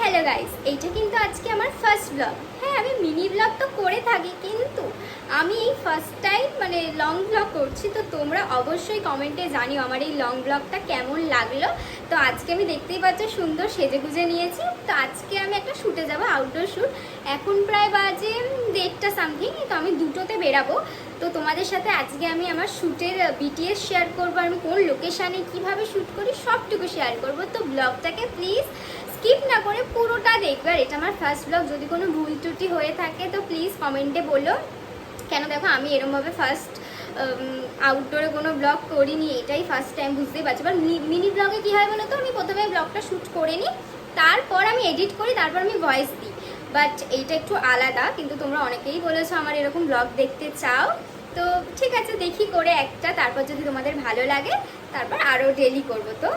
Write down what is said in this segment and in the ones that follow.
Hello guys, এইটা কিন্তু আজকে আমার ফার্স্ট ব্লগ। হ্যাঁ, আমি মিনি ব্লগ তো করে থাকি, কিন্তু আমি এই ফার্স্ট টাইম মানে লং ব্লগ করছি। তো তোমরা অবশ্যই কমেন্টে জানিও আমার এই লং ব্লগটা কেমন লাগলো। তো আজকে আমি দেখতেই পাচ্ছ সুন্দর সেজে গুজে নিয়েছি। তো আজকে আমি একটা শ্যুটে যাবো, আউটডোর শ্যুট। এখন প্রায় বাজে 1:30 সামথিং। তো আমি 2টোতে বেরাবো। তো তোমাদের সাথে আজকে আমি আমার শ্যুটের বিটিএস শেয়ার করবো, আমি কোন লোকেশানে কীভাবে শ্যুট করি সবটুকু শেয়ার করবো। তো ব্লগটাকে প্লিজ স্কিপ না করে পুরোটা দেখবে। আর এটা আমার ফার্স্ট ব্লগ, যদি কোনো ভুল ত্রুটি হয়ে থাকে তো প্লিজ কমেন্টে বলো। কেন দেখো, আমি এরমভাবে ফার্স্ট আউটডোরে কোনো ব্লগ করিনি, এটাই ফার্স্ট টাইম, বুঝতেই পারছি। বাট মিনি ব্লগে কী হয় বলো তো, আমি প্রথমে ব্লগটা শ্যুট করে নিই, তারপর আমি এডিট করি, তারপর আমি ভয়েস দিই। বাট এইটা একটু আলাদা, কিন্তু তোমরা অনেকেই বলেছো আমার এরকম ব্লগ দেখতে চাও। তো ঠিক আছে, দেখি করে একটা, তারপর যদি তোমাদের ভালো লাগে তারপর আরও ডেলি করবো। তো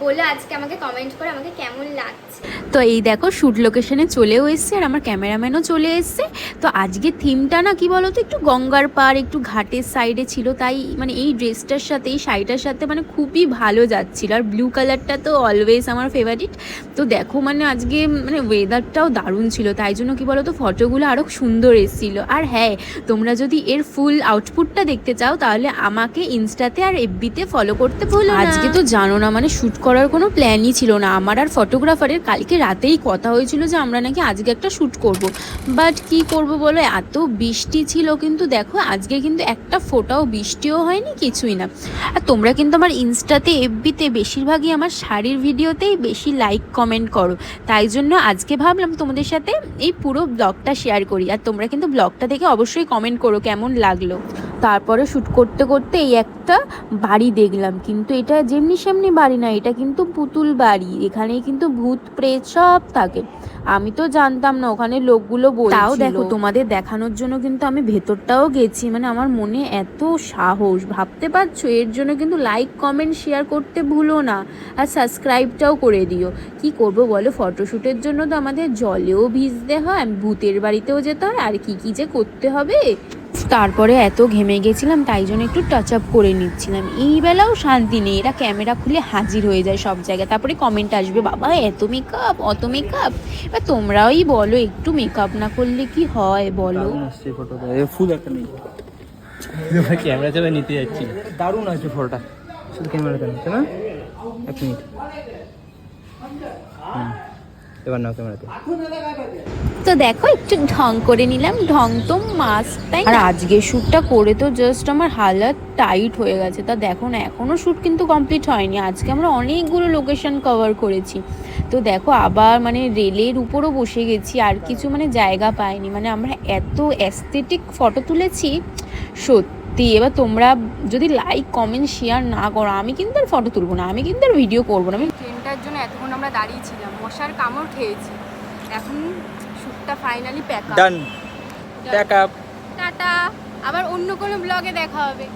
বলে আজকে আমাকে কমেন্ট করে আমাকে কেমন লাগছে। তো এই দেখো শ্যুট লোকেশনে চলেও এসছে, আর আমার ক্যামেরাম্যানও চলে এসছে। তো আজকে থিমটা না কি বলো তো, একটু গঙ্গার পাড়, একটু ঘাটের সাইডে ছিল, তাই মানে এই ড্রেসটার সাথে এই শাড়িটার সাথে মানে খুবই ভালো যাচ্ছিল। আর ব্লু কালারটা তো অলওয়েজ আমার ফেভারিট। তো দেখো মানে আজকে মানে ওয়েদারটাও দারুণ ছিল, তাই জন্য কি বলো তো ফটোগুলো আরও সুন্দর এসেছিল। আর হ্যাঁ, তোমরা যদি এর ফুল আউটপুটটা দেখতে চাও তাহলে আমাকে ইনস্টাতে আর এফবিতে ফলো করতে ভুলো না। আজকে তো জানো না, মানে শ্যুট করার কোনো প্ল্যানই ছিল না আমার আর ফটোগ্রাফারের। কালকে রাতেই কথা হয়েছিল যে আমরা নাকি আজকে একটা শ্যুট করব, বাট কি করব বলো, এত বৃষ্টি ছিল। কিন্তু দেখো আজকে কিন্তু একটা ফোঁটাও বৃষ্টিও হয়নি, কিছুই না। আর তোমরা কিন্তু আমার ইনস্টাতে এফবিতে বেশিরভাগই আমার শাড়ির ভিডিওতেই বেশি লাইক কমেন্ট করো, তাই জন্য আজকে ভাবলাম তোমাদের সাথে এই পুরো ব্লগটা শেয়ার করি। আর তোমরা কিন্তু ব্লগটা দেখে অবশ্যই কমেন্ট করো কেমন লাগলো। তারপরে শ্যুট করতে করতে এই একটা বাড়ি দেখলাম, কিন্তু এটা যেমনি সেমনি বাড়ি না, এটা কিন্তু পুতুল বাড়ি। এখানেই কিন্তু ভূত প্রেত সব থাকে। আমি তো জানতাম না, ওখানে লোকগুলো বলছিল। তাও দেখো তোমাদের দেখানোর জন্য কিন্তু আমি ভেতরটাও গেছি। মানে আমার মনে এত সাহস, ভাবতে পারছো? এর জন্য কিন্তু লাইক কমেন্ট শেয়ার করতে ভুলো না, আর সাবস্ক্রাইবটাও করে দিও। কি করব বলো, ফটোশ্যুটের জন্য তো আমাদের জলেও ভিজতে হয়, ভূতের বাড়িতেও যেতে হয়, আর কি কি যে করতে হবে। তারপরে এত ঘেমে গেছিলাম, তাই জন্য একটু টাচ আপ করে নিচ্ছিলাম। এই বেলাও শান্তি নেই, এরা ক্যামেরা খুলে হাজির হয়ে যায় সব জায়গায়। তারপরে কমেন্ট আসবে, বাবা এত মেকআপ, অত মেকআপ। এবার তোমরাই বলো, একটু মেকআপ না করলে কি হয় বলো? ফুল একটা নেই, ক্যামেরা চাপে নিতে যাচ্ছি। দারুণ আছে ফটোটা, শুধু ক্যামেরাতে নিচ্ছে না। এক মিনিট, এবার নাও ক্যামেরাতে। তো দেখো একটু ঢং করে নিলাম, ঢং তো মাস্ট, তাই। আর আজকে শ্যুটটা করে তো জাস্ট আমার হালাত টাইট হয়ে গেছে। তা দেখো না, এখনও শ্যুট কিন্তু কমপ্লিট হয়নি। আজকে আমরা অনেকগুলো লোকেশন কভার করেছি। তো দেখো আবার মানে রেলের উপরও বসে গেছি, আর কিছু মানে জায়গা পাইনি। মানে আমরা এত অ্যাস্থেটিক ফটো তুলেছি সত্যি। এবার তোমরা যদি লাইক কমেন্ট শেয়ার না করো, আমি কিন্তু আর ফটো তুলবো না, আমি কিন্তু আর ভিডিও করবো না। আমি ট্রেনটার জন্য এতক্ষণ আমরা দাঁড়িয়েছিলাম, মশার কামড় খেয়েছি। এখন শ্যুটটা ফাইনালি প্যাক আপ। ডান, প্যাক আপ। টাটা, আবার অন্য কোনো ব্লগে দেখা হবে।